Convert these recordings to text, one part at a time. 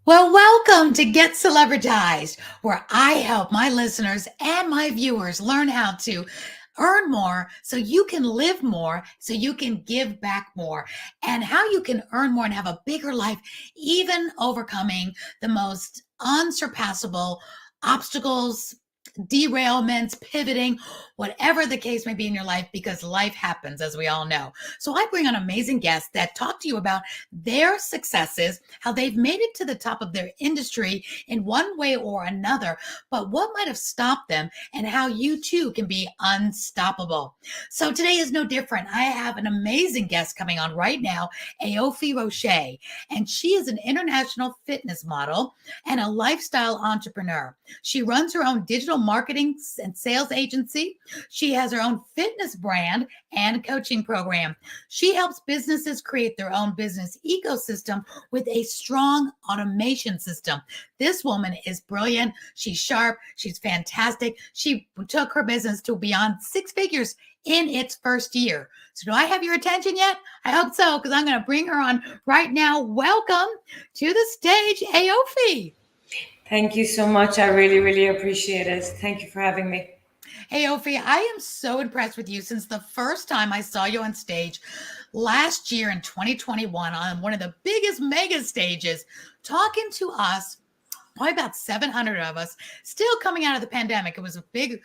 Well, welcome to Get Celebritized, where I help my listeners and my viewers learn how to earn more so you can live more, so you can give back more, and how you can earn more and have a bigger life, even overcoming the most unsurpassable obstacles, derailments, pivoting, whatever the case may be in your life, because life happens, as we all know. So I bring on amazing guests that talk to you about their successes, how they've made it to the top of their industry in one way or another, but what might have stopped them, and how you too can be unstoppable. So today is no different. I have an amazing guest coming on right now, Aoife Roche, and she is an international fitness model and a lifestyle entrepreneur. She runs her own digital marketing and sales agency. She has her own fitness brand and coaching program. She helps businesses create their own business ecosystem with a strong automation system. This woman is brilliant. She's sharp. She's fantastic. She took her business to beyond six figures in its first year. So, do I have your attention yet? I hope so, because I'm going to bring her on right now. Welcome to the stage, Aoife. Thank you so much. I really, really appreciate it. Thank you for having me. Hey, Ophi, I am so impressed with you since the first time I saw you on stage last year in 2021 on one of the biggest mega stages, talking to us. Probably about 700 of us still coming out of the pandemic. It was a big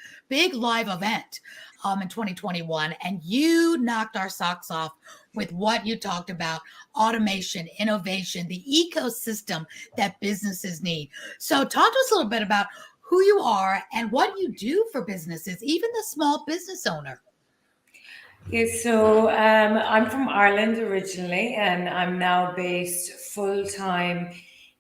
live event in 2021. And you knocked our socks off with what you talked about: automation, innovation, the ecosystem that businesses need. So, talk to us a little bit about who you are and what you do for businesses, even the small business owner. I'm from Ireland originally, and I'm now based full time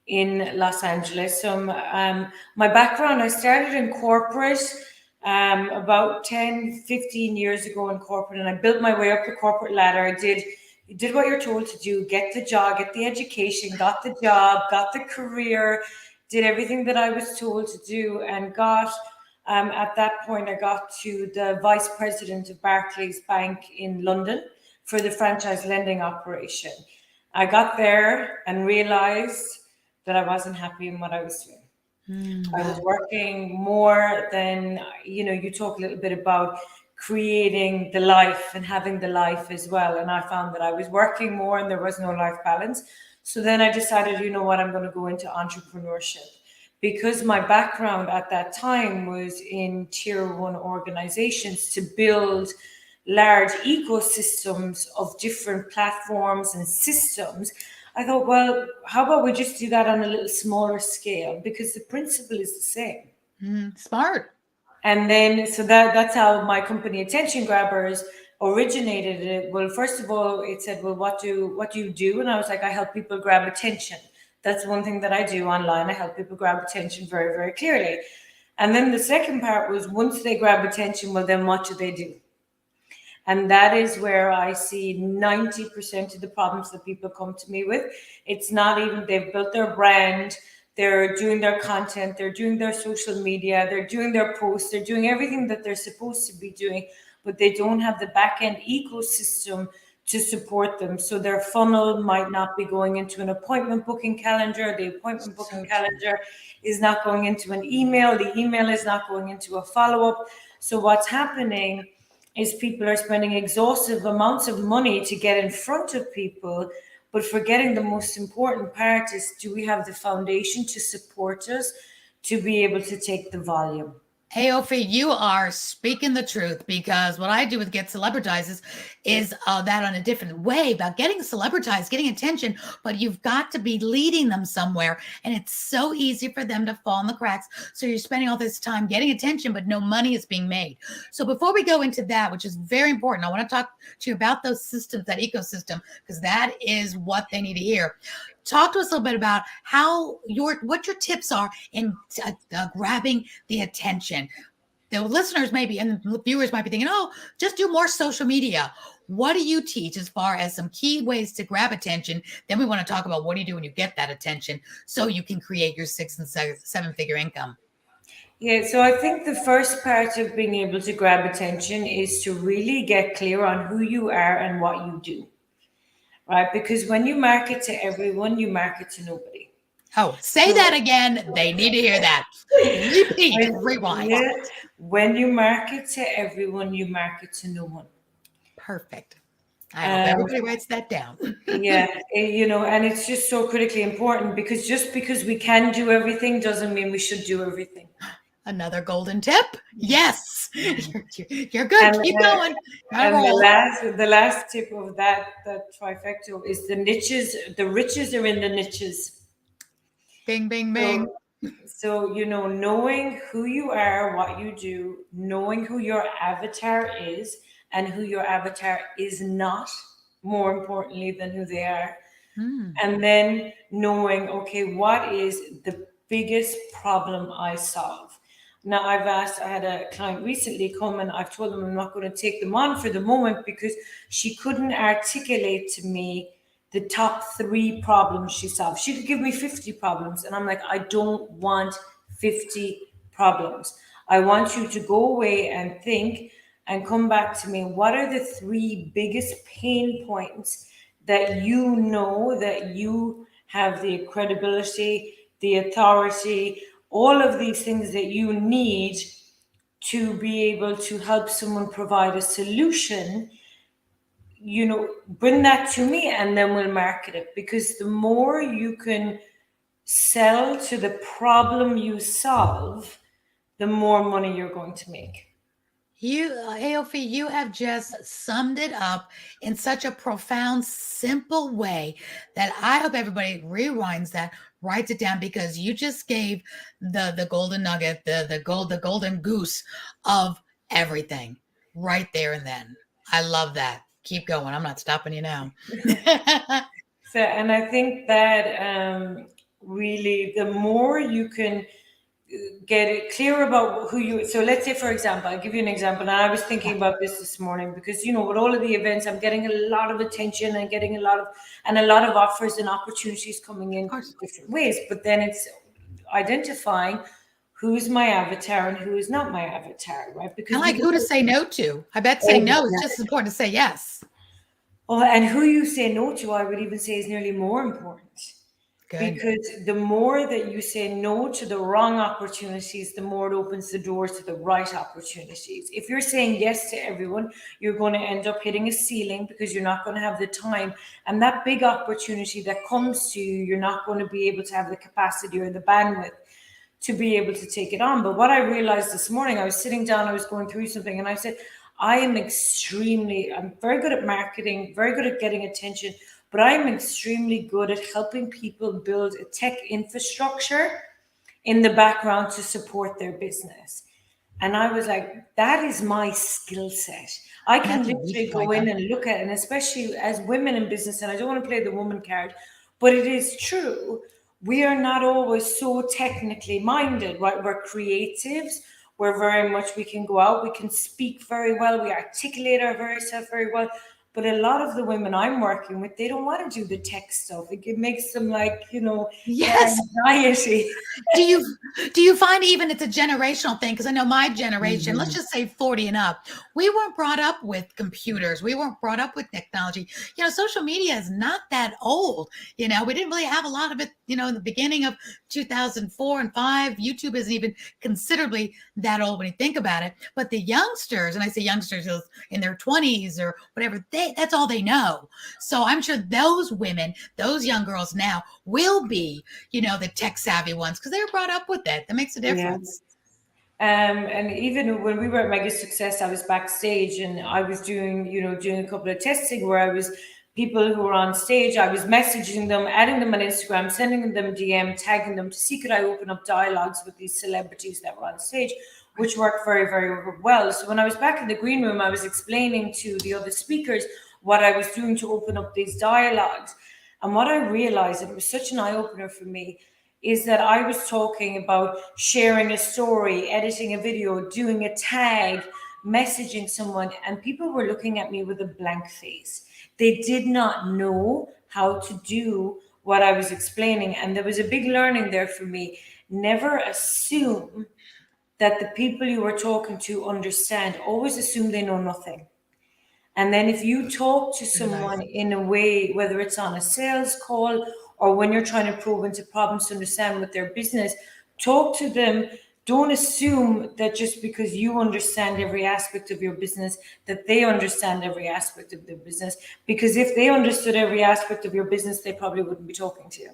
in Los Angeles. My background, I started in corporate about 10, 15 years ago in corporate, and I built my way up the corporate ladder. I did what you're told to do: get the job, get the education, got the job, got the career, did everything that I was told to do, and got at that point, I got to the vice president of Barclays Bank in London for the franchise lending operation. I got there and realized that I wasn't happy in what I was doing. I was Wow. working more than, you talk a little bit about creating the life and having the life as well. And I found that I was working more and there was no life balance. So then I decided, you know what, I'm going to go into entrepreneurship because my background at that time was in tier one organizations to build large ecosystems of different platforms and systems. I thought, well, how about we just do that on a little smaller scale because the principle is the same. Smart. And then so that's how my company Attention Grabbers originated it. Well, first of all, it said, well, what do you do? And I was like, I help people grab attention. That's one thing that I do online. I help people grab attention very, very clearly. And then the second part was once they grab attention, well, then what do they do? And that is where I see 90% of the problems that people come to me with. It's not even, they've built their brand, they're doing their content, they're doing their social media, they're doing their posts, they're doing everything that they're supposed to be doing, but they don't have the back end ecosystem to support them. So their funnel might not be going into an appointment booking calendar. The appointment booking So true. calendar is not going into an email. The email is not going into a follow up. So what's happening is people are spending exhaustive amounts of money to get in front of people, but forgetting the most important part is, do we have the foundation to support us to be able to take the volume? Hey, Ophi, you are speaking the truth, because what I do with Get Celebritized is that on a different way about getting celebritized, getting attention, but you've got to be leading them somewhere. And it's so easy for them to fall in the cracks. So you're spending all this time getting attention, but no money is being made. So before we go into that, which is very important, I want to talk to you about those systems, that ecosystem, because that is what they need to hear. Talk to us a little bit about what your tips are in grabbing the attention. The listeners maybe and the viewers might be thinking, oh, just do more social media. What do you teach as far as some key ways to grab attention? Then we want to talk about what do you do when you get that attention so you can create your 6 and 7 figure income. Yeah, so I think the first part of being able to grab attention is to really get clear on who you are and what you do, right? Because when you market to everyone, you market to nobody. Oh, say So that again. They need to hear that. Repeat, rewind. yeah, when you market to everyone, you market to no one. Perfect. I hope Um, everybody writes that down. yeah, and it's just so critically important because just because we can do everything doesn't mean we should do everything. Another golden tip. Yes. You're good. And Keep going. Got to and roll. the last tip of that trifecta is the niches. The riches are in the niches. Bing, bing, bing. So knowing who you are, what you do, knowing who your avatar is, and who your avatar is not, more importantly than who they are. Hmm. And then knowing, okay, what is the biggest problem I solve? Now, I had a client recently come and I've told them I'm not going to take them on for the moment because she couldn't articulate to me the top three problems she solved. She could give me 50 problems. And I'm like, I don't want 50 problems. I want you to go away and think and come back to me. What are the three biggest pain points that you know that you have the credibility, the authority, all of these things that you need to be able to help someone provide a solution? Bring that to me and then we'll market it, because the more you can sell to the problem you solve, the more money you're going to make. Aoife, you have just summed it up in such a profound, simple way that I hope everybody rewinds that, writes it down, because you just gave the golden nugget, the golden goose of everything right there and then. I love that. Keep going. I'm not stopping you now. So, and I think that really, the more you can get it clear about who you. So, let's say, for example, I'll give you an example. And I was Yeah, thinking about this morning because with all of the events, I'm getting a lot of attention and getting a lot of offers and opportunities coming of in course. different ways. But then it's identifying who's my avatar and who is not my avatar, right? I Because we like can. who to say no to. I bet saying no is just as important to say yes. Oh, and who you say no to, I would even say, is nearly more important. Good. Because the more that you say no to the wrong opportunities, the more it opens the doors to the right opportunities. If you're saying yes to everyone, you're going to end up hitting a ceiling because you're not going to have the time. And that big opportunity that comes to you, you're not going to be able to have the capacity or the bandwidth to be able to take it on. But what I realized this morning, I was sitting down, I was going through something, and I said, I'm very good at marketing, very good at getting attention, but I'm extremely good at helping people build a tech infrastructure in the background to support their business. And I was like, that is my skill set. I And can that's a weak literally go point, in though. and look at it, and especially as women in business, and I don't want to play the woman card, but it is true. We are not always so technically minded, right? We're creatives. We're very much, we can go out, we can speak very well, we articulate our very self very well. But a lot of the women I'm working with, they don't want to do the tech stuff. It makes them like, get Yes. anxiety. Do you find even it's a generational thing? Because I know my generation, let's just say 40 and up, we weren't brought up with computers. We weren't brought up with technology. Social media is not that old. We didn't really have a lot of it, in the beginning of 2004 and 5. YouTube isn't even considerably that old when you think about it. But the youngsters, and I say youngsters in their 20s or whatever, that's all they know. So I'm sure those women, those young girls now will be, the tech savvy ones, because they were brought up with it. That makes a Yeah. difference. And even when we were at Mega Success, I was backstage and I was doing a couple of testing where I was people who were on stage. I was messaging them, adding them on Instagram, sending them DM, tagging them to see could I open up dialogues with these celebrities that were on stage, which worked very, very well. So when I was back in the green room, I was explaining to the other speakers what I was doing to open up these dialogues. And what I realized, and it was such an eye opener for me, is that I was talking about sharing a story, editing a video, doing a tag, messaging someone, and people were looking at me with a blank face. They did not know how to do what I was explaining. And there was a big learning there for me. Never assume that the people you are talking to understand. Always assume they know nothing. And then if you talk to Good advice. someone in a way, whether it's on a sales call or when you're trying to probe into problems to understand with their business, talk to them. Don't assume that just because you understand every aspect of your business, that they understand every aspect of their business. Because if they understood every aspect of your business, they probably wouldn't be talking to you.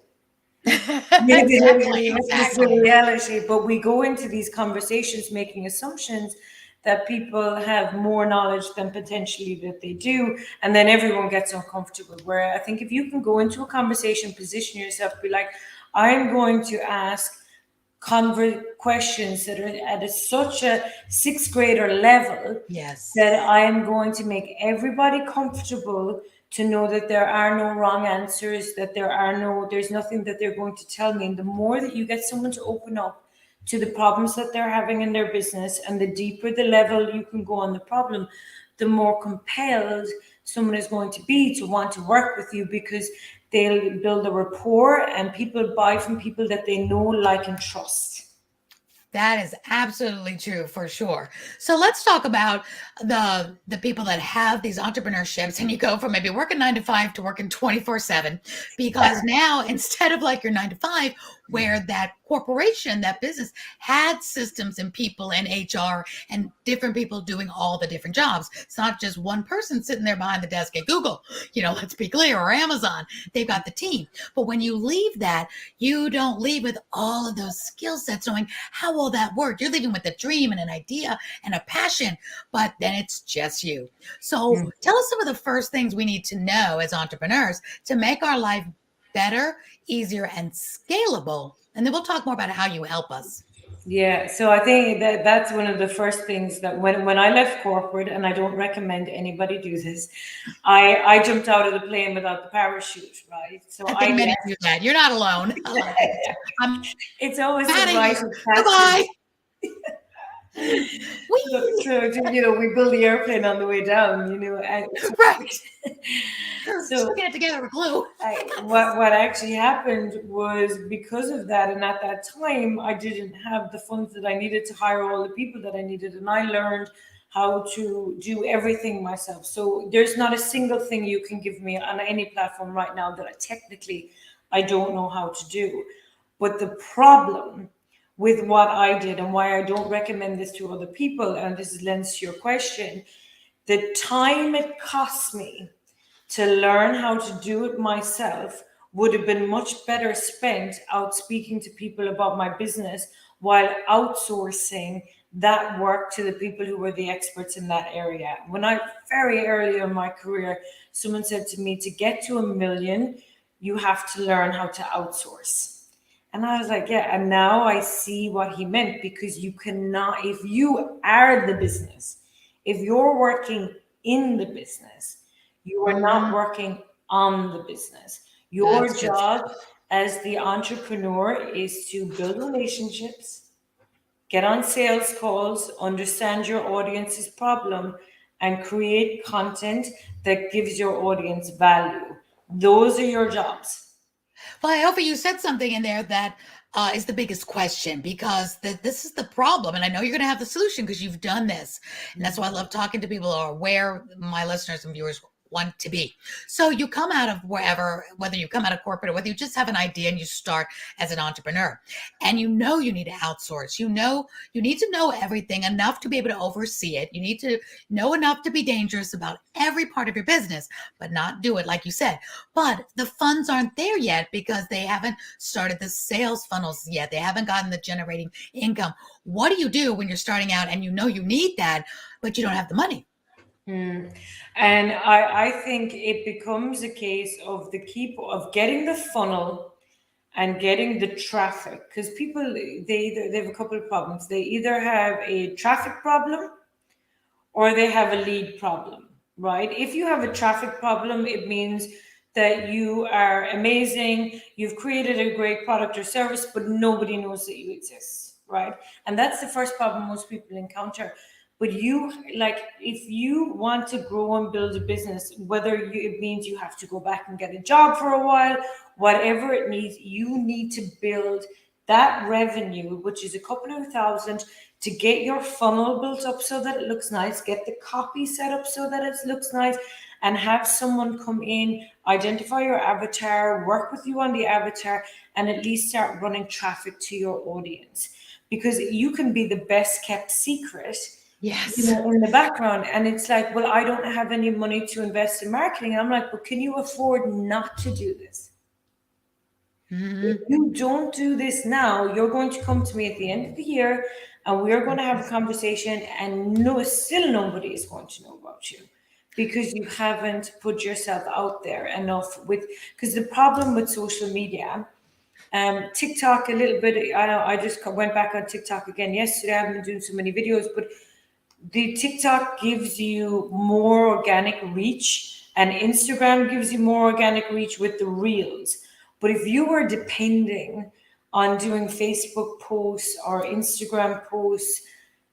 Exactly, That's just the exactly. reality. But we go into these conversations making assumptions that people have more knowledge than potentially that they do, and then everyone gets uncomfortable. Where I think if you can go into a conversation, position yourself, be like, I'm going to ask questions that are at such a sixth grader level that Yes. I am going to make everybody comfortable to know that there are no wrong answers, that there's nothing that they're going to tell me. And the more that you get someone to open up to the problems that they're having in their business, and the deeper the level you can go on the problem, the more compelled someone is going to be to want to work with you, because they'll build a rapport and people buy from people that they know, like, and trust. That is absolutely true for sure. So let's talk about the people that have these entrepreneurships and you go from maybe working 9 to 5 to working 24/7, because now instead of like your 9 to 5 where that corporation, that business had systems and people and HR and different people doing all the different jobs. It's not just one person sitting there behind the desk at Google, let's be clear, or Amazon. They've got the team. But when you leave that, you don't leave with all of those skill sets knowing how will that work. You're leaving with a dream and an idea and a passion, but then it's just you. So tell us some of the first things we need to know as entrepreneurs to make our life better, easier, and scalable. And then we'll talk more about how you help us. Yeah, so I think that that's one of the first things that when I left corporate, and I don't recommend anybody do this, I jumped out of the plane without the parachute, right? So I I think many left. do that. You're not alone. I like it. I'm It's always the out of rite here. of passage. Goodbye. Whee! We build the airplane on the way down, and Right. so Sticking it together with glue. what actually happened was, because of that, and at that time I didn't have the funds that I needed to hire all the people that I needed, and I learned how to do everything myself. So there's not a single thing you can give me on any platform right now that I don't know how to do. But the problem with what I did, and why I don't recommend this to other people, and this lends to your question, the time it cost me to learn how to do it myself would have been much better spent out speaking to people about my business, while outsourcing that work to the people who were the experts in that area. When I very early in my career, someone said to me, to get to 1 million, you have to learn how to outsource. And I was like, yeah. And now I see what he meant, because you cannot, if you are the business, if you're working in the business, you are not Mhm. working on the business. Your That's good job stuff. as the entrepreneur is to build relationships, get on sales calls, understand your audience's problem, and create content that gives your audience value. Those are your jobs. Well, I hope you said something in there that is the biggest question, because this is the problem. And I know you're going to have the solution because you've done this. And that's why I love talking to people who are where my listeners and viewers want to be. So you come out of wherever, whether you come out of corporate or whether you just have an idea and you start as an entrepreneur, and you need to outsource. You need to know everything enough to be able to oversee it. You need to know enough to be dangerous about every part of your business, but not do it like you said. But the funds aren't there yet because they haven't started the sales funnels yet. They haven't gotten the generating income. What do you do when you're starting out and you need that, but you don't have the money? And I think it becomes a case of getting the funnel and getting the traffic, because people, they have a couple of problems. They either have a traffic problem or they have a lead problem, right? If you have a traffic problem, it means that you are amazing, you've created a great product or service, but nobody knows that you exist, right? And that's the first problem most people encounter. But if you want to grow and build a business, it means you have to go back and get a job for a while, whatever it needs, you need to build that revenue, which is a couple of thousand, to get your funnel built up so that it looks nice, get the copy set up so that it looks nice, and have someone come in, identify your avatar, work with you on the avatar, and at least start running traffic to your audience. Because you can be the best kept secret, Yes. in the background. And it's like, well, I don't have any money to invest in marketing. And I'm like, well, can you afford not to do this? If Mhm. you don't do this now, you're going to come to me at the end of the year and we're going to have a conversation, and no, still nobody is going to know about you because you haven't put yourself out there enough with, because the problem with social media, TikTok a little bit, I know I just went back on TikTok again yesterday. I haven't been doing so many videos, but the TikTok gives you more organic reach and Instagram gives you more organic reach with the reels. But if you were depending on doing Facebook posts or Instagram posts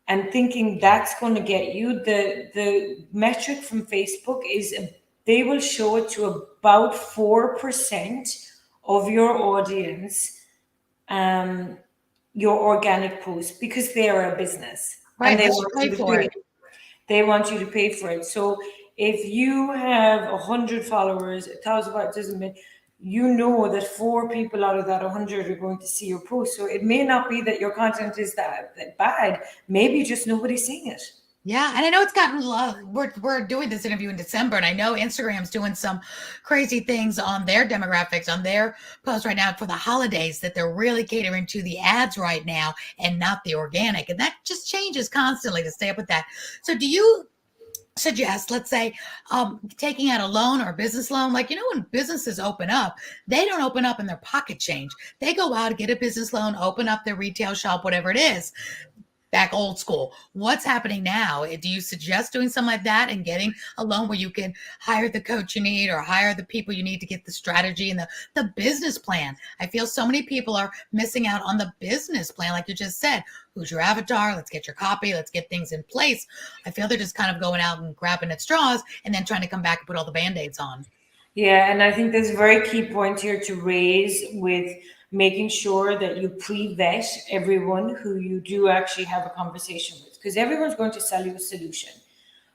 and thinking that's going to get you, the metric from Facebook is they will show it to about 4% of your audience, um, your organic posts, because they are a business and Right, they but you want pay you to for pay. it. They want you to pay for it. So if you have 100 followers, 1,000 followers, doesn't mean you know that four people out of that 100 are going to see your post. So it may not be that your content is that bad. Maybe just nobody's seeing it. Yeah, and I know it's gotten low. We're doing this interview in December, and I know Instagram's doing some crazy things on their demographics, on their posts right now for the holidays, that they're really catering to the ads right now and not the organic. And that just changes constantly to stay up with that. So do you suggest, let's say, taking out a loan or a business loan? Like, when businesses open up, they don't open up in their pocket change. They go out, get a business loan, open up their retail shop, whatever it is, back old school. What's happening now? Do you suggest doing something like that and getting a loan where you can hire the coach you need or hire the people you need to get the strategy and the business plan? I feel so many people are missing out on the business plan, like you just said. Who's your avatar? Let's get your copy. Let's get things in place. I feel they're just kind of going out and grabbing at straws and then trying to come back and put all the band-aids on. Yeah, and I think there's a very key point here to raise with making sure that you pre-vet everyone who you do actually have a conversation with, because everyone's going to sell you a solution.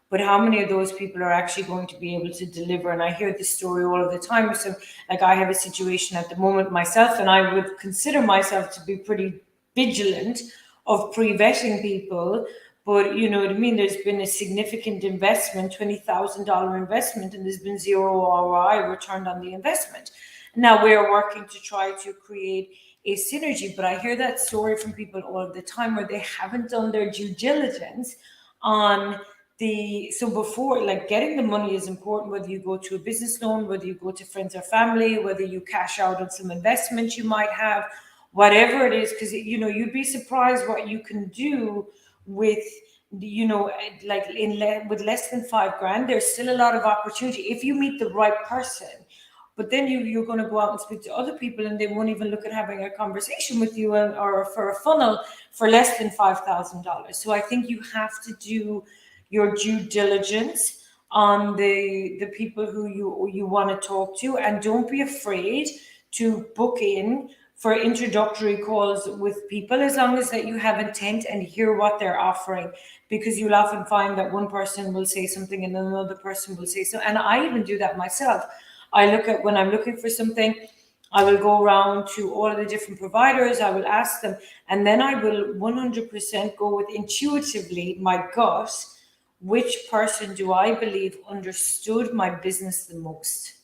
But how many of those people are actually going to be able to deliver? And I hear this story all of the time. So, like, I have a situation at the moment myself, and I would consider myself to be pretty vigilant of pre-vetting people. But you know what I mean? There's been a significant investment, $20,000 investment, and there's been zero ROI returned on the investment. Now we are working to try to create a synergy, but I hear that story from people all the time where they haven't done their due diligence on so before, like, getting the money is important, whether you go to a business loan, whether you go to friends or family, whether you cash out on some investment you might have, whatever it is, because you'd be surprised what you can do with like with less than 5 grand. There's still a lot of opportunity if you meet the right person. But then you're going to go out and speak to other people and they won't even look at having a conversation with you, or for a funnel for less than $5,000. So I think you have to do your due diligence on the people who you want to talk to, and don't be afraid to book in for introductory calls with people, as long as that you have intent and hear what they're offering, because you'll often find that one person will say something and then another person will say so. And I even do that myself. I look at, when I'm looking for something, I will go around to all of the different providers, I will ask them, and then I will 100% go with intuitively my gut, which person do I believe understood my business the most,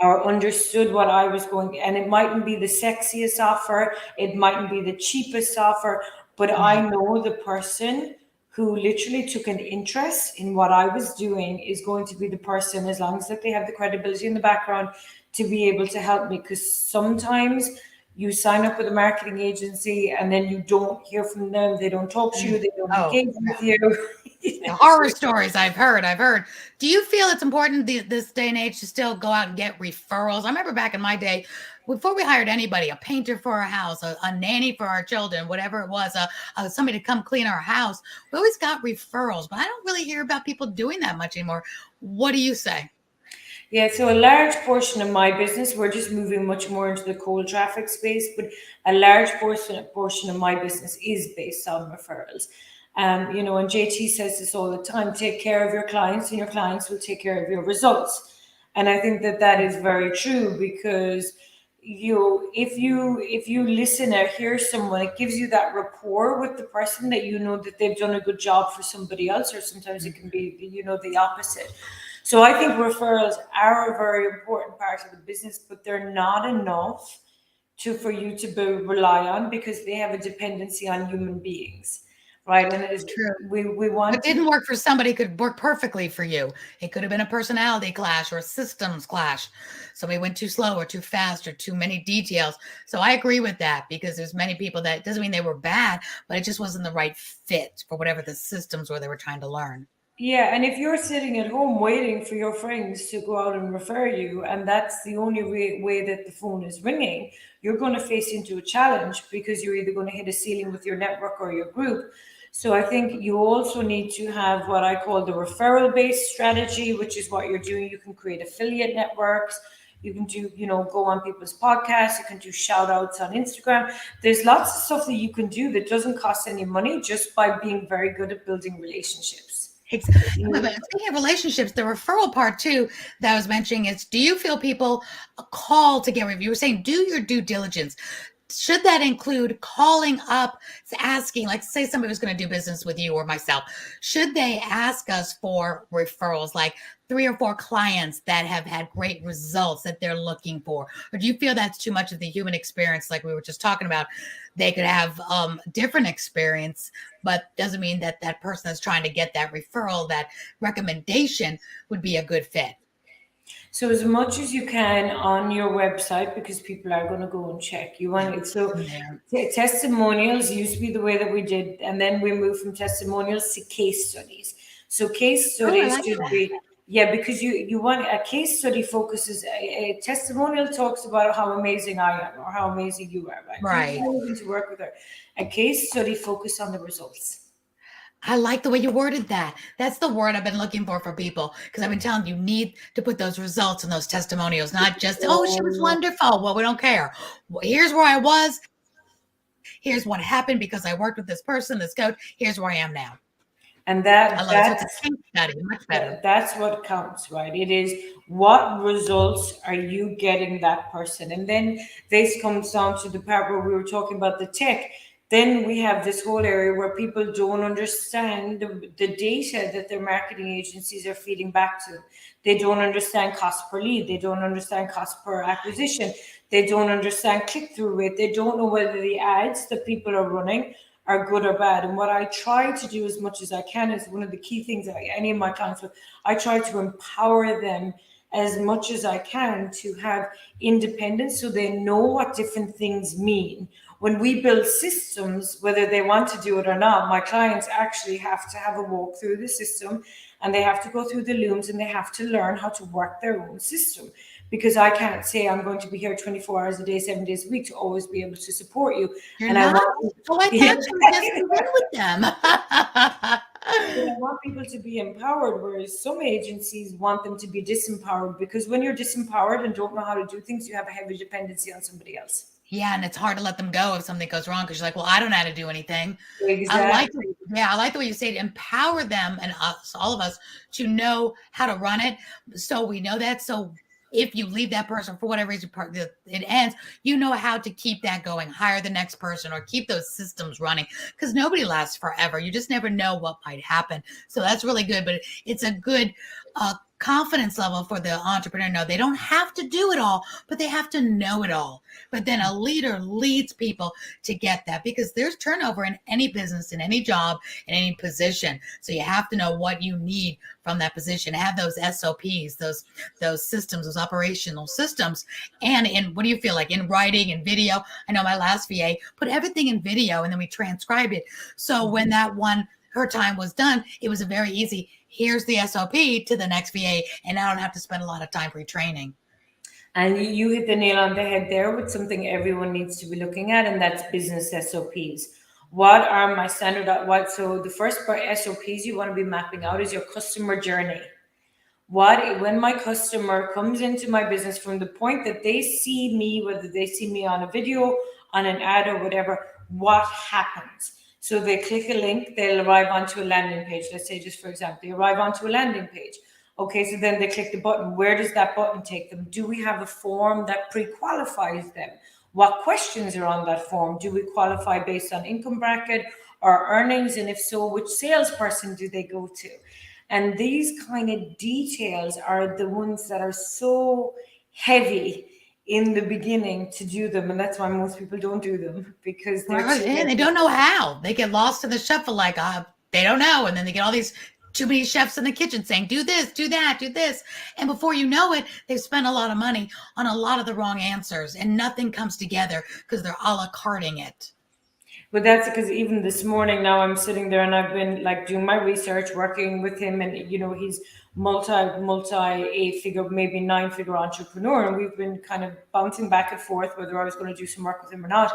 or understood what I was going. And it mightn't be the sexiest offer, it mightn't be the cheapest offer, but I know the person who literally took an interest in what I was doing is going to be the person, as long as that they have the credibility in the background, to be able to help me. Because sometimes you sign up with a marketing agency and then you don't hear from them, they don't talk to you, they don't Oh, engage with you. the horror stories I've heard. Do you feel it's important this day and age to still go out and get referrals? I remember back in my day, before we hired anybody, a painter for our house, a nanny for our children, whatever it was, somebody to come clean our house, we always got referrals, but I don't really hear about people doing that much anymore. What do you say? Yeah, so a large portion of my business, we're just moving much more into the cold traffic space, but a large portion of my business is based on referrals. And JT says this all the time: take care of your clients, and your clients will take care of your results. And I think that that is very true, because if you listen or hear someone, it gives you that rapport with the person, that you know that they've done a good job for somebody else, or sometimes it can be the opposite. So I think referrals are a very important part of the business, but they're not enough for you to rely on, because they have a dependency on human beings, right? And It's true. we What want to. didn't work for somebody could work perfectly for you. It could have been a personality clash or a systems clash. Somebody went too slow or too fast or too many details. So I agree with that, because there's many people that doesn't mean they were bad, but it just wasn't the right fit for whatever the systems were they were trying to learn. Yeah, and if you're sitting at home waiting for your friends to go out and refer you, and that's the only way that the phone is ringing, you're going to face into a challenge, because you're either going to hit a ceiling with your network or your group. So I think you also need to have what I call the referral based strategy, which is what you're doing. You can create affiliate networks. You can go on people's podcasts. You can do shout outs on Instagram. There's lots of stuff that you can do that doesn't cost any money, just by being very good at building relationships. Speaking of relationships, the referral part too that I was mentioning is: do you feel people call to get reviews? You were saying do your due diligence. Should that include calling up, asking, like, say somebody was going to do business with you or myself? Should they ask us for referrals, like 3 or 4 clients that have had great results that they're looking for? Or do you feel that's too much of the human experience, like we were just talking about? They could have different experience, but doesn't mean that that person that's trying to get that referral, that recommendation, would be a good fit. So as much as you can on your website, because people are going to go and check. You want Yeah, it. So in there. testimonials used to be the way that we did, and then we moved from testimonials to case studies. So case Oh, I studies like should that. be, yeah, because you want a case study focuses. A testimonial talks about how amazing I am or how amazing you are, right? You're Right. amazing to work with her. A case study focus on the results. I like the way you worded that. That's the word I've been looking for people, because I've been telling you need to put those results in those testimonials, not just, oh, she was wonderful. Well, we don't care. Well, here's where I was. Here's what happened because I worked with this person, this coach. Here's where I am now. And I that love it. So it's that's a case study, much better. that's what counts, right? It is what results are you getting that person. And then this comes down to the part where we were talking about the tech. Then we have this whole area where people don't understand the data that their marketing agencies are feeding back to. They don't understand cost per lead. They don't understand cost per acquisition. They don't understand click through rate. They don't know whether the ads that people are running are good or bad. And what I try to do as much as I can is one of the key things that any of my clients do. I try to empower them as much as I can to have independence, so they know what different things mean. When we build systems, whether they want to do it or not, my clients actually have to have a walk through the system, and they have to go through the looms, and they have to learn how to work their own system, because I can't say I'm going to be here 24 hours a day, 7 days a week, to always be able to support you. You're And I not? want, Oh, I yeah, thought you were just in with them. but I want people to be empowered, whereas some agencies want them to be disempowered, because when you're disempowered and don't know how to do things, you have a heavy dependency on somebody else. Yeah, and it's hard to let them go if something goes wrong, because you're like, well, I don't know how to do anything. I like, Exactly. yeah, I like the way you say it. Empower them and us, all of us, to know how to run it. So we know that. So if you leave that person for whatever reason, it ends, you know how to keep that going, hire the next person, or keep those systems running, because nobody lasts forever. You just never know what might happen. So that's really good. But it's a good confidence level for the entrepreneur. No, they don't have to do it all, but they have to know it all. But then a leader leads people to get that, because there's turnover in any business, in any job, in any position. So you have to know what you need from that position. Have those SOPs, those systems, those operational systems. And in, what do you feel like, in writing and video? I know my last VA put everything in video, and then we transcribed it. So when that one, her time was done, it was a very easy, here's the SOP to the next VA, and I don't have to spend a lot of time retraining. And you hit the nail on the head there with something everyone needs to be looking at, and that's business SOPs. What are my standard? What? So the first part SOPs you want to be mapping out is your customer journey. What, when my customer comes into my business, from the point that they see me, whether they see me on a video, on an ad, or whatever, what happens? So they click a link, they'll arrive onto a landing page. Let's say, just for example, they arrive onto a landing page. Okay, so then they click the button. Where does that button take them? Do we have a form that pre-qualifies them? What questions are on that form? Do we qualify based on income bracket or earnings? And if so, which salesperson do they go to? And these kind of details are the ones that are so heavy in the beginning to do them. And that's why most people don't do them, because they're Right, too and they heavy. don't know how. They get lost in the shuffle, like they don't know, and then they get all these too many chefs in the kitchen saying, "Do this, do that, do this," and before you know it, they've spent a lot of money on a lot of the wrong answers, and nothing comes together because they're a la carting it. But that's because even this morning now I'm sitting there and I've been like doing my research, working with him, and he's multi 8 figure, maybe 9 figure entrepreneur, and we've been kind of bouncing back and forth whether I was going to do some work with him or not.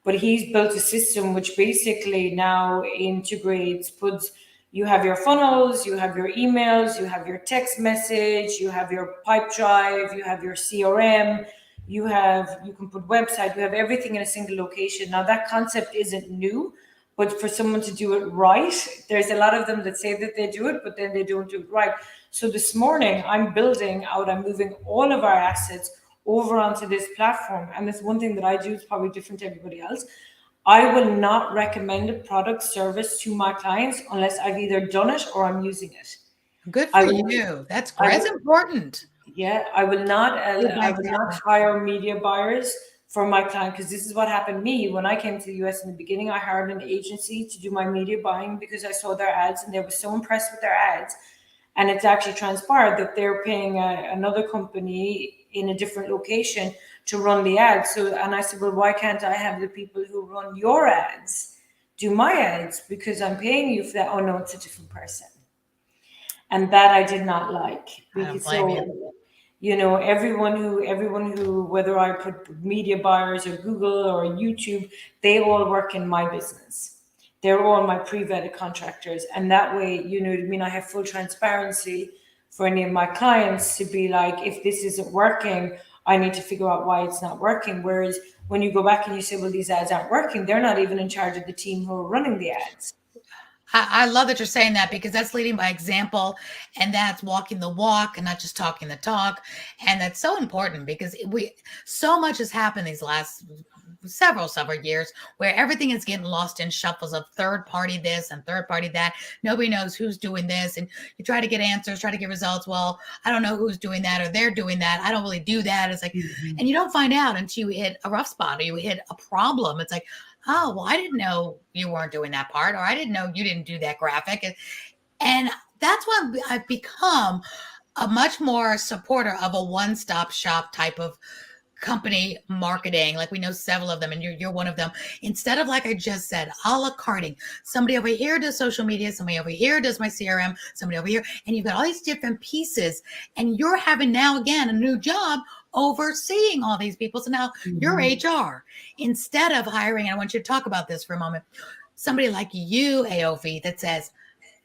But he's built a system which basically now integrates, puts, you have your funnels, you have your emails, you have your text message, you have your pipe drive, you have your CRM, you can put website, you have everything in a single location. Now that concept isn't new, but for someone to do it right, there's a lot of them that say that they do it, but then they don't do it right. So this morning I'm moving all of our assets over onto this platform. And that's one thing that I do is probably different to everybody else. I will not recommend a product service to my clients unless I've either done it or I'm using it. Good I for will, you. That's I great. That's will, important. yeah, Lead by I would not example. hire media buyers for my client, because this is what happened to me when I came to the US in the beginning. I hired an agency to do my media buying because I saw their ads and they were so impressed with their ads. And it's actually transpired that they're paying another company in a different location to run the ads. So, and I said, well, why can't I have the people who run your ads do my ads? Because I'm paying you for that. Oh no, it's a different person. And that I did not like, I don't because blame you. so everyone who, whether I put media buyers or Google or YouTube, they all work in my business. They're all my pre-vetted contractors, and that way, you know what I mean, I have full transparency for any of my clients to be like, if this isn't working, I need to figure out why it's not working. Whereas when you go back and you say, well, these ads aren't working, they're not even in charge of the team who are running the ads. I love that you're saying that because that's leading by example and that's walking the walk and not just talking the talk. And that's so important because so much has happened these last several years where everything is getting lost in shuffles of third party this and third party that. Nobody knows who's doing this. And you try to get answers, try to get results. Well, I don't know who's doing that or they're doing that. I don't really do that. It's like, and you don't find out until you hit a rough spot or you hit a problem. It's like, oh, well, I didn't know you weren't doing that part, or I didn't know you didn't do that graphic. And that's why I've become a much more supporter of a one-stop shop type of company marketing. Like we know several of them, and you're one of them. Instead of, like I just said, a la carting, somebody over here does social media, somebody over here does my CRM, somebody over here, and you've got all these different pieces, and you're having now again a new job overseeing all these people. So now you're HR instead of hiring. And I want you to talk about this for a moment. Somebody like you, Aoife, that says,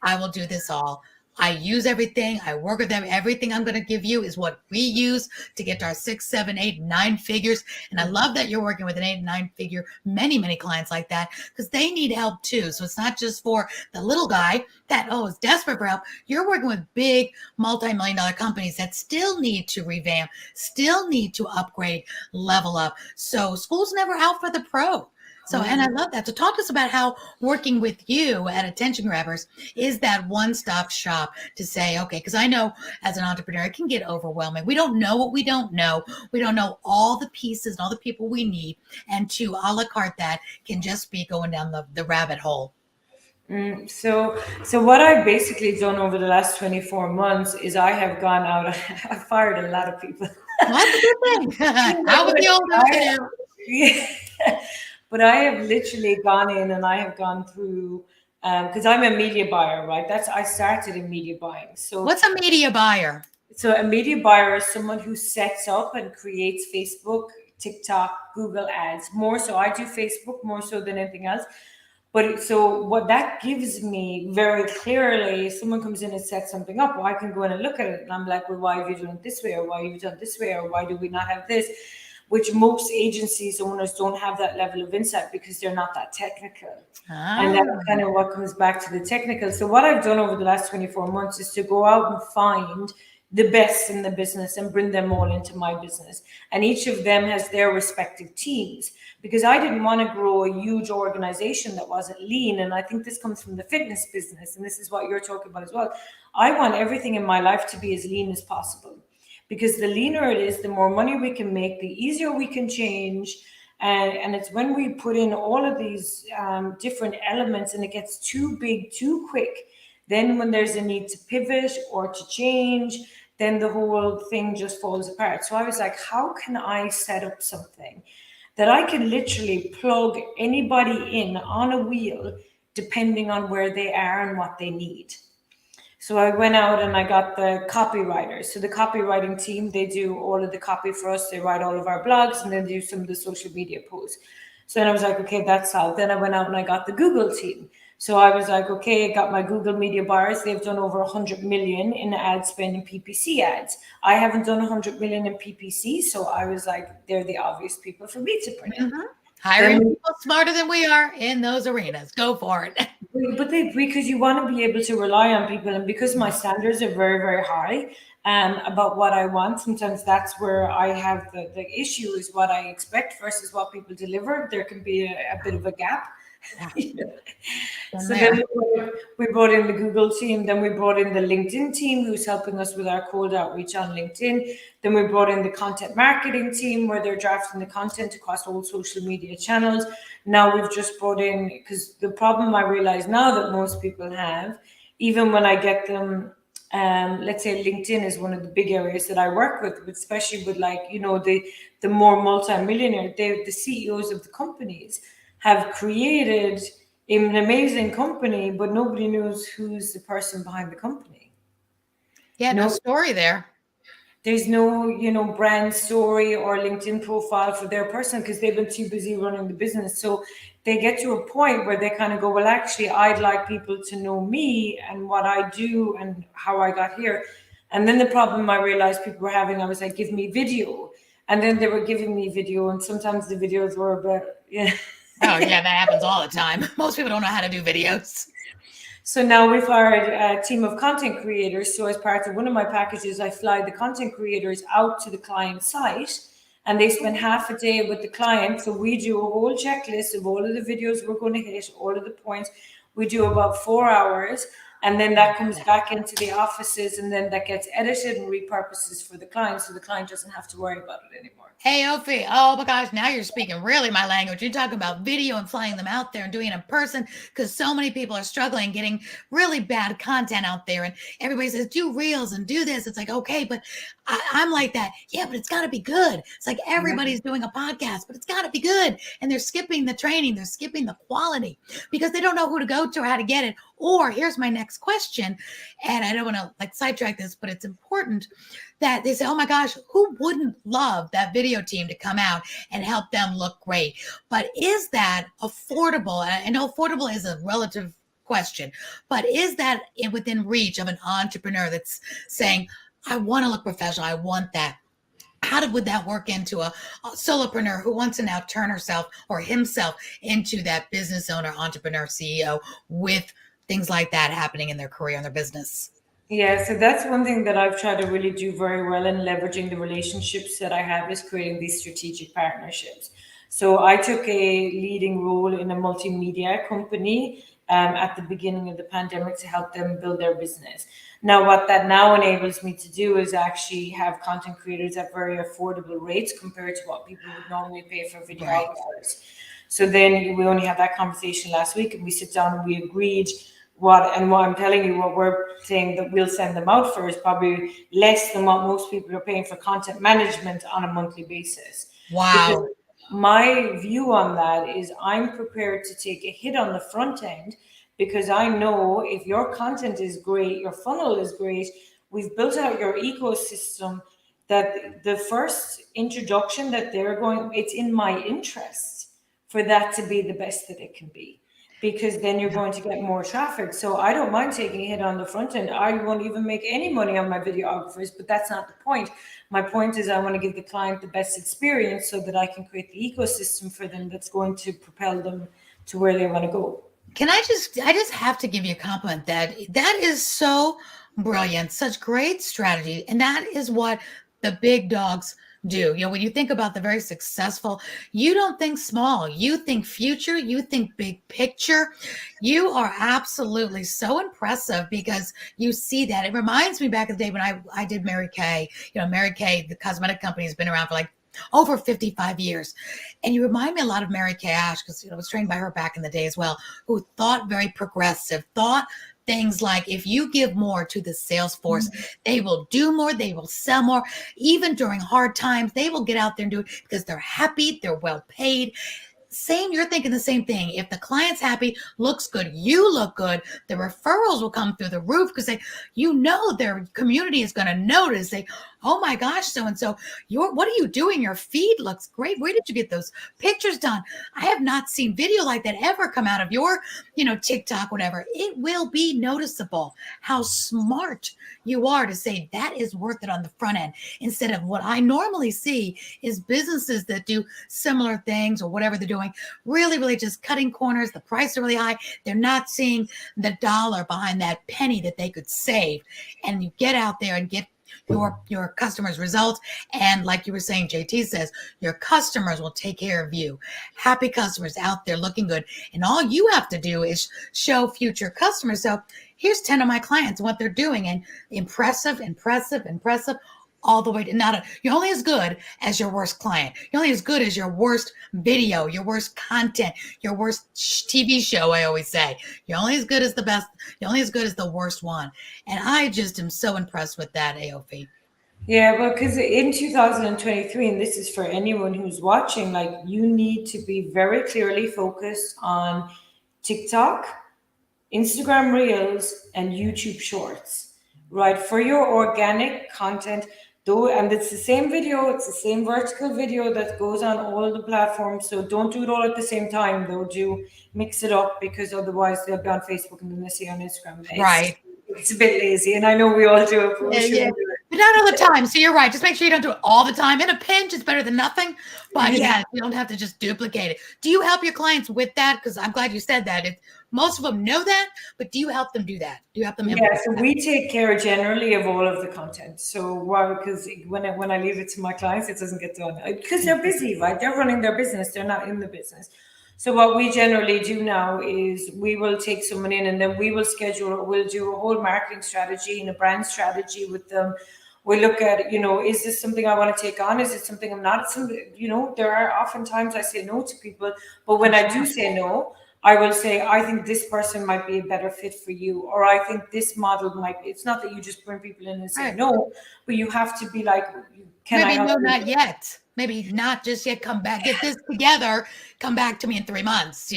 I will do this all. I use everything. I work with them. Everything I'm going to give you is what we use to get to our 6, 7, 8, 9 figures. And I love that you're working with an 8, 9 figure, many clients like that, because they need help too. So it's not just for the little guy that, is desperate for help. You're working with big multi-million-dollar companies that still need to revamp, still need to upgrade, level up. So school's never out for the pro. So, and I love that. So talk to us about how working with you at Attention Grabbers is that one-stop shop to say, okay, because I know as an entrepreneur, it can get overwhelming. We don't know what we don't know. We don't know all the pieces and all the people we need. And to a la carte that can just be going down the rabbit hole. So what I've basically done over the last 24 months is I have gone out, I've fired a lot of people. Well, that's a good thing. Out with the old I, too. yeah. But I have literally gone in and I have gone through, because I'm a media buyer, right? I started in media buying. What's a media buyer? So a media buyer is someone who sets up and creates Facebook, TikTok, Google ads. More so, I do Facebook more so than anything else. But so what that gives me very clearly, if someone comes in and sets something up, well, I can go in and look at it, and I'm like, well, why have you done it this way, or why have you done it this way, or why do we not have this? which most agencies owners don't have that level of insight because they're not that technical. And Ah, that's kind of what comes back to the technical. So what I've done over the last 24 months is to go out and find the best in the business and bring them all into my business. And each of them has their respective teams, because I didn't want to grow a huge organization that wasn't lean. And I think this comes from the fitness business. And this is what you're talking about as well. I want everything in my life to be as lean as possible, because the leaner it is, the more money we can make, the easier we can change. And it's when we put in all of these different elements and it gets too big too quick, then when there's a need to pivot or to change, then the whole thing just falls apart. So I was like, how can I set up something that I can literally plug anybody in on a wheel depending on where they are and what they need? So I went out and I got the copywriters. So the copywriting team, they do all of the copy for us. They write all of our blogs and then do some of the social media posts. So then I was like, okay, that's out. Then I went out and I got the Google team. So I was like, okay, I got my Google media buyers. They've done over 100 million in ad spend and PPC ads. I haven't done 100 million in PPC. So I was like, they're the obvious people for me to bring in. mhm. Hiring Then people smarter than we are in those arenas. Go for it. but they, because you want to be able to rely on people, and because my standards are very, very high about what I want, sometimes that's where I have the issue is what I expect versus what people deliver. There can be a bit of a gap. Yeah, been So then there. we brought in the Google team, then we brought in the LinkedIn team who's helping us with our cold outreach on LinkedIn. Then we brought in the content marketing team where they're drafting the content across all social media channels. Now we've just brought in, because the problem I realize now that most people have, even when I get them, let's say LinkedIn is one of the big areas that I work with, especially with like, the more multi-millionaire, the CEOs of the companies have created an amazing company, but nobody knows who's the person behind the company. Yeah, no No, story there. there's no, brand story or LinkedIn profile for their person because they've been too busy running the business. So they get to a point where they kind of go, well, actually, I'd like people to know me and what I do and how I got here. And then the problem I realized people were having, I was like, give me video. And then they were giving me video, and sometimes the videos were a bit, yeah. Oh, yeah, that happens all the time. Most people don't know how to do videos. So now we've hired a team of content creators. So as part of one of my packages, I fly the content creators out to the client site and they spend half a day with the client. So we do a whole checklist of all of the videos we're going to hit, all of the points. We do about 4 hours, and then that comes back into the offices, and then that gets edited and repurposes for the client, so the client doesn't have to worry about it anymore. Hey, Ophi. Oh my gosh, now you're speaking really my language. You're talking about video and flying them out there and doing it in person because so many people are struggling getting really bad content out there. And everybody says, do reels and do this. It's like, okay, but I'm like that. Yeah, but it's got to be good. It's like everybody's doing a podcast, but it's got to be good. And they're skipping the training, they're skipping the quality because they don't know who to go to or how to get it. Or here's my next question. And I don't want to like sidetrack this, but it's important that they say, oh my gosh, who wouldn't love that video team to come out and help them look great? But is that affordable? And I know affordable is a relative question, but is that within reach of an entrepreneur that's saying, I want to look professional, I want that? Would that work into a solopreneur who wants to now turn herself or himself into that business owner, entrepreneur, CEO with things like that happening in their career and their business? Yeah, so that's one thing that I've tried to really do very well in leveraging the relationships that I have is creating these strategic partnerships. So I took a leading role in a multimedia company at the beginning of the pandemic to help them build their business. Now, what that now enables me to do is actually have content creators at very affordable rates compared to what people would normally pay for Right. videographers. So then we only had that conversation last week, and we sit down and we agreed what I'm telling you, what we're saying that we'll send them out for is probably less than what most people are paying for content management on a monthly basis. Because Wow. my view on that is I'm prepared to take a hit on the front end because I know if your content is great, your funnel is great, we've built out your ecosystem, that the first introduction that they're going, it's in my interest for that to be the best that it can be. because then you're going to get more traffic. So I don't mind taking a hit on the front end. I won't even make any money on my videographers, but that's not the point. My point is I want to give the client the best experience so that I can create the ecosystem for them that's going to propel them to where they want to go. I just have to give you a compliment that is so brilliant, such great strategy. And that is what the big dogs do. When you think about the very successful, you don't think small, you think future, you think big picture. You are absolutely so impressive because you see that. It reminds me back in the day when I did Mary Kay. Mary Kay, the cosmetic company, has been around for like over 55 years. And you remind me a lot of Mary Kay Ash because I was trained by her back in the day as well, who thought very progressive, thought things like if you give more to the sales force, they will do more, they will sell more. Even during hard times, they will get out there and do it because they're happy, they're well paid. You're thinking the same thing. If the client's happy, looks good, you look good, the referrals will come through the roof because their community is going to notice. Oh my gosh, so and so, what are you doing? Your feed looks great. Where did you get those pictures done? I have not seen video like that ever come out of your, TikTok, whatever. It will be noticeable how smart you are to say that is worth it on the front end, instead of what I normally see is businesses that do similar things or whatever they're doing, really, really just cutting corners. The prices are really high. They're not seeing the dollar behind that penny that they could save. And you get out there and get your customers results. And like you were saying, JT says, your customers will take care of you. Happy customers out there looking good. And all you have to do is show future customers. So here's 10 of my clients, what they're doing. And impressive, impressive, impressive, all the way to you're only as good as your worst client. You're only as good as your worst video, your worst content, your worst TV show. I always say you're only as good as the best. You're only as good as the worst one. And I just am so impressed with that, Aoife. Yeah, well, because in 2023, and this is for anyone who's watching, like you need to be very clearly focused on TikTok, Instagram Reels, and YouTube Shorts, right? For your organic content, though, and it's the same video, it's the same vertical video that goes on all of the platforms. So don't do it all at the same time, though. Do mix it up because otherwise they'll be on Facebook and then they see on Instagram. Right. It's a bit lazy, and I know we all do it, but we Yeah, shouldn't yeah. do it. But not all the time. So you're right. Just make sure you don't do it all the time. In a pinch, it's better than nothing. But yeah, you don't have to just duplicate it. Do you help your clients with that? Because I'm glad you said that. Most of them know that, but do you help them do that? Do you help them Yeah, implement so that? we take care generally of all of the content. So why? Because when I leave it to my clients, it doesn't get done because they're busy, right? They're running their business. They're not in the business. So what we generally do now is we will take someone in and then we will schedule. We'll do a whole marketing strategy and a brand strategy with them. We look at, is this something I want to take on? Is it something I'm not? There are oftentimes I say no to people, but when I do say no, I will say, I think this person might be a better fit for you, or I think this model might be. It's not that you just bring people in and say Right. no, but you have to be like, can I Maybe help no, you? not yet. Maybe not just yet. Come back, get this together. Come back to me in 3 months.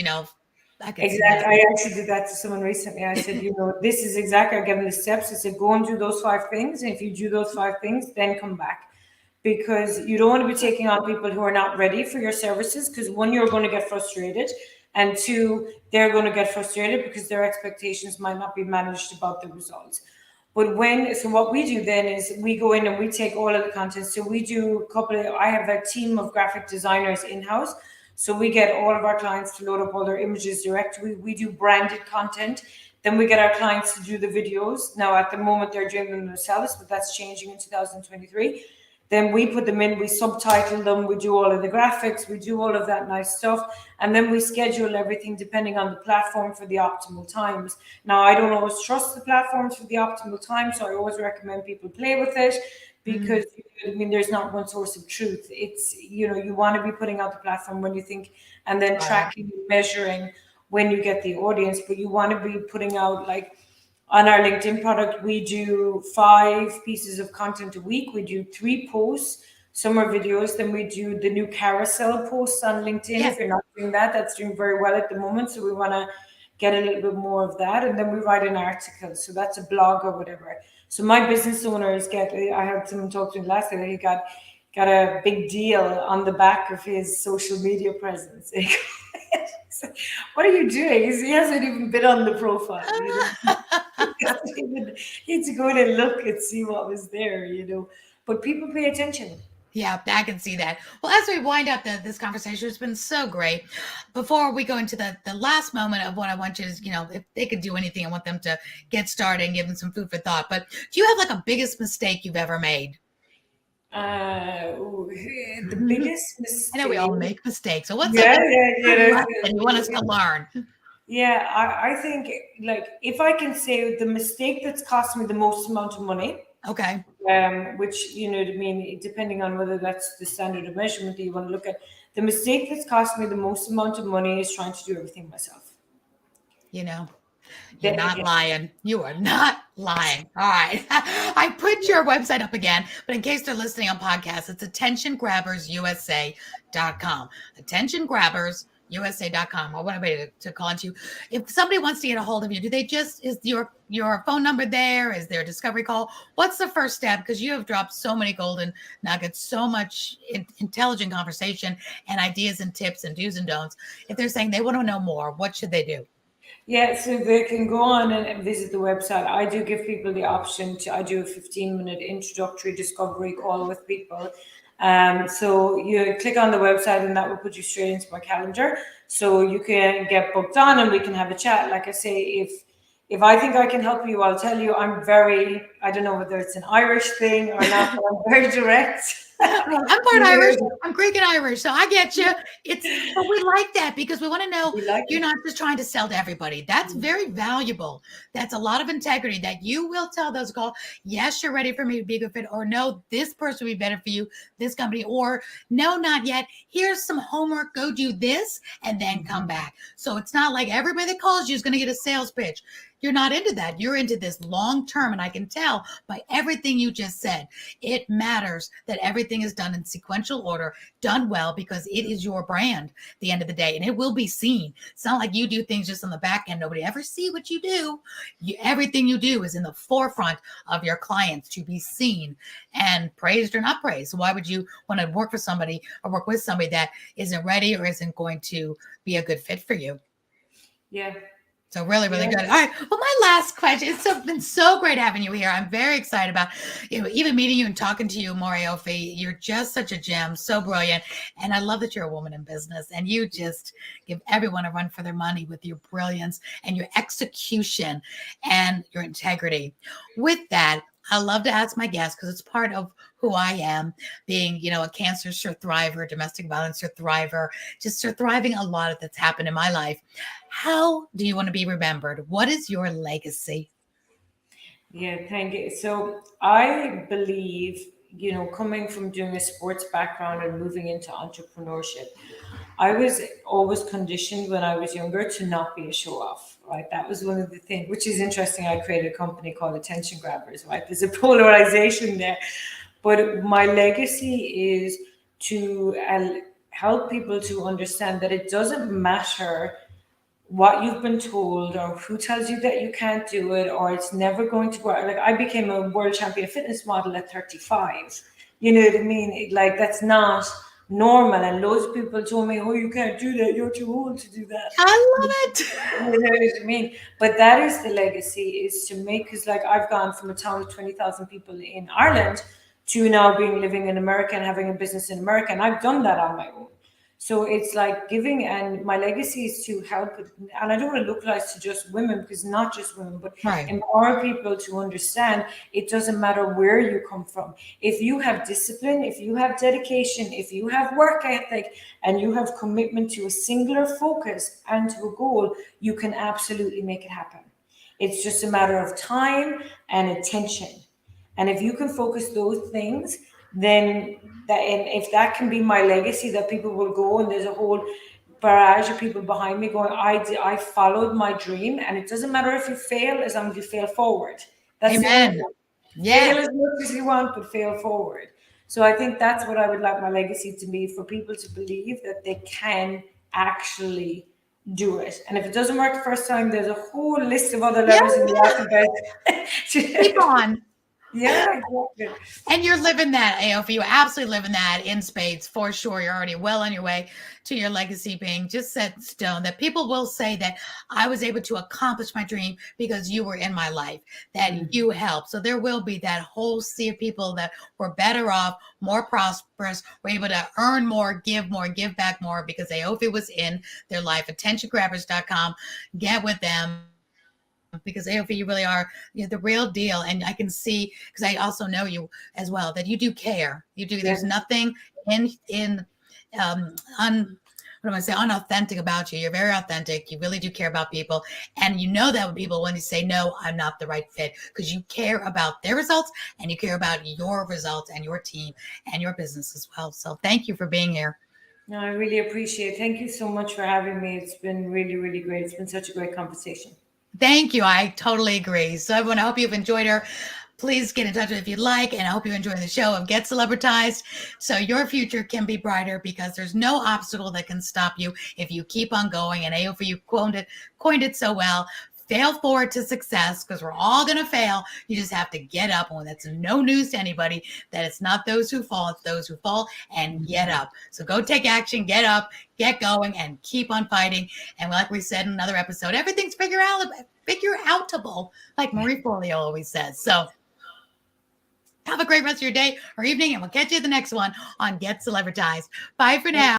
I could see that. Exactly. I actually did that to someone recently. I said, this is exactly, I gave them the steps. I said, go and do those 5 things. And if you do those 5 things, then come back. Because you don't want to be taking on people who are not ready for your services. Because one, you're going to get frustrated. And 2, they're going to get frustrated because their expectations might not be managed about the results. But so what we do then is we go in and we take all of the content. So we do I have a team of graphic designers in-house. So we get all of our clients to load up all their images direct. We do branded content. Then we get our clients to do the videos. Now, at the moment, they're doing them themselves, but that's changing in 2023. Then we put them in, we subtitle them, we do all of the graphics, we do all of that nice stuff. And then we schedule everything depending on the platform for the optimal times. Now, I don't always trust the platforms for the optimal time, so I always recommend people play with it because, there's not one source of truth. It's, you want to be putting out the platform when you think, and then tracking, measuring when you get the audience, but you want to be putting out like, on our LinkedIn product, we do 5 pieces of content a week. We do 3 posts, some are videos. Then we do the new carousel posts on LinkedIn. Yeah. If you're not doing that, that's doing very well at the moment. So we want to get a little bit more of that. And then we write an article. So that's a blog or whatever. So my business owners I had someone talk to me last night. He got a big deal on the back of his social media presence. What are you doing? He hasn't even been on the profile, you know. He hasn't even, he had to go in and look and see what was there, you know. But people pay attention. Yeah, I can see that. Well, as we wind up this conversation, it's been so great. Before we go into the last moment of what I want you to, if they could do anything, I want them to get started and give them some food for thought. But do you have like a biggest mistake you've ever made? Ooh, the I biggest know we all mistake. make mistakes. So what's like Yeah, a yeah, good yeah. lesson you want us to learn? Yeah, I think like if I can say the mistake that's cost me the most amount of money, Okay. which you know what I mean, depending on whether that's the standard of measurement that you want to look at, the mistake that's cost me the most amount of money is trying to do everything myself. You know, you're That, not yeah, lying. You are not lying. All right. I put your website up again, but in case they're listening on podcast, it's attentiongrabbersusa.com. Attentiongrabbersusa.com. I want everybody to call into you. If somebody wants to get a hold of you, do they just, is your phone number there? Is there a discovery call? What's the first step? Because you have dropped so many golden nuggets, so much intelligent conversation and ideas and tips and do's and don'ts. If they're saying they want to know more, what should they do? yeah, so they can go on and visit the website. I do give people the option to, I do a 15-minute introductory discovery call with people. So you click on the website and that will put you straight into my calendar. So you can get booked on and we can have a chat. Like I say, if I think I can help you, I'll tell you. I'm very, I don't know whether it's an Irish thing or not, but I'm very direct. Well, I'm part You Irish. know, I'm Greek and Irish, so I get you. But we like that because we want to know we like you're it. not just trying to sell to everybody. That's very valuable. That's a lot of integrity that you will tell those call, yes, you're ready for me to be a good fit, or no, this person would be better for you, this company, or no, not yet. Here's some homework. Go do this and then come back. So it's not like everybody that calls you is going to get a sales pitch. You're not into that. You're into this long term. And I can tell by everything you just said, it matters that everything is done in sequential order, done well, because it is your brand at the end of the day, and it will be seen. It's not like you do things just on the back end. Nobody ever see what you do. Everything you do is in the forefront of your clients to be seen and praised or not praised. So why would you want to work for somebody or work with somebody that isn't ready or isn't going to be a good fit for you? Yeah. So really, really Yeah. good. All right. Well, my last question. It's been so great having you here. I'm very excited about even meeting you and talking to you, Aoife. You're just such a gem, so brilliant, and I love that you're a woman in business and you just give everyone a run for their money with your brilliance and your execution and your integrity. With that, I love to ask my guests because it's part of who I am, being a cancer survivor, domestic violence survivor, just surviving a lot of that's happened in my life. How do you want to be remembered? What is your legacy? Yeah, thank you. So I believe, coming from doing a sports background and moving into entrepreneurship, I was always conditioned when I was younger to not be a show off, right? That was one of the things, which is interesting. I created a company called Attention Grabbers, right? There's a polarization there. But my legacy is to help people to understand that it doesn't matter what you've been told or who tells you that you can't do it or it's never going to work. Like I became a world champion fitness model at 35. You know what I mean? Like that's not normal. And loads of people told me, oh, you can't do that. You're too old to do that. I love it. You know what I mean? But that is the legacy is to make, because like I've gone from a town of 20,000 people in Ireland to now being living in America and having a business in America. And I've done that on my own. So it's like giving, and my legacy is to help. And I don't want to localize to just women because not just women, but Right. empower people to understand it doesn't matter where you come from. If you have discipline, if you have dedication, if you have work ethic, and you have commitment to a singular focus and to a goal, you can absolutely make it happen. It's just a matter of time and attention. And if you can focus those things, then that, and if that can be my legacy, that people will go and there's a whole barrage of people behind me going, I followed my dream, and it doesn't matter if you fail as long as you fail forward. That's the only Amen. thing. Yeah. Fail as much as you want, but fail forward. So I think that's what I would like my legacy to be, for people to believe that they can actually do it. And if it doesn't work the first time, there's a whole list of other Yeah. letters in the alphabet. Keep on. Yeah, exactly. And you're living that, Aoife. You absolutely living that in spades for sure. You're already well on your way to your legacy being just set in stone. That people will say that I was able to accomplish my dream because you were in my life, that Mm. you helped. So there will be that whole sea of people that were better off, more prosperous, were able to earn more, give back more because Aoife was in their life. Attentiongrabbers.com. Get with them because Aoife, you really are, the real deal. And I can see, because I also know you as well, that you do care. You do. There's Yes. nothing in what do I say, unauthentic about you. You're very authentic. You really do care about people. And you know that with people when you say, no, I'm not the right fit, because you care about their results and you care about your results and your team and your business as well. So thank you for being here. No, I really appreciate it. Thank you so much for having me. It's been really, really great. It's been such a great conversation. Thank you. I totally agree. So everyone, I hope you've enjoyed her. Please get in touch with if you'd like, and I hope you enjoy the show of Get Celebritized so your future can be brighter because there's no obstacle that can stop you if you keep on going. And Aoife, you coined it so well. Fail forward to success because we're all going to fail. You just have to get up. And that's no news to anybody that it's not those who fall, it's those who fall and get up. So go take action, get up, get going, and keep on fighting. And like we said in another episode, everything's figure outable, like Marie Forleo always says. So have a great rest of your day or evening, and we'll catch you at the next one on Get Celebritized. Bye for now.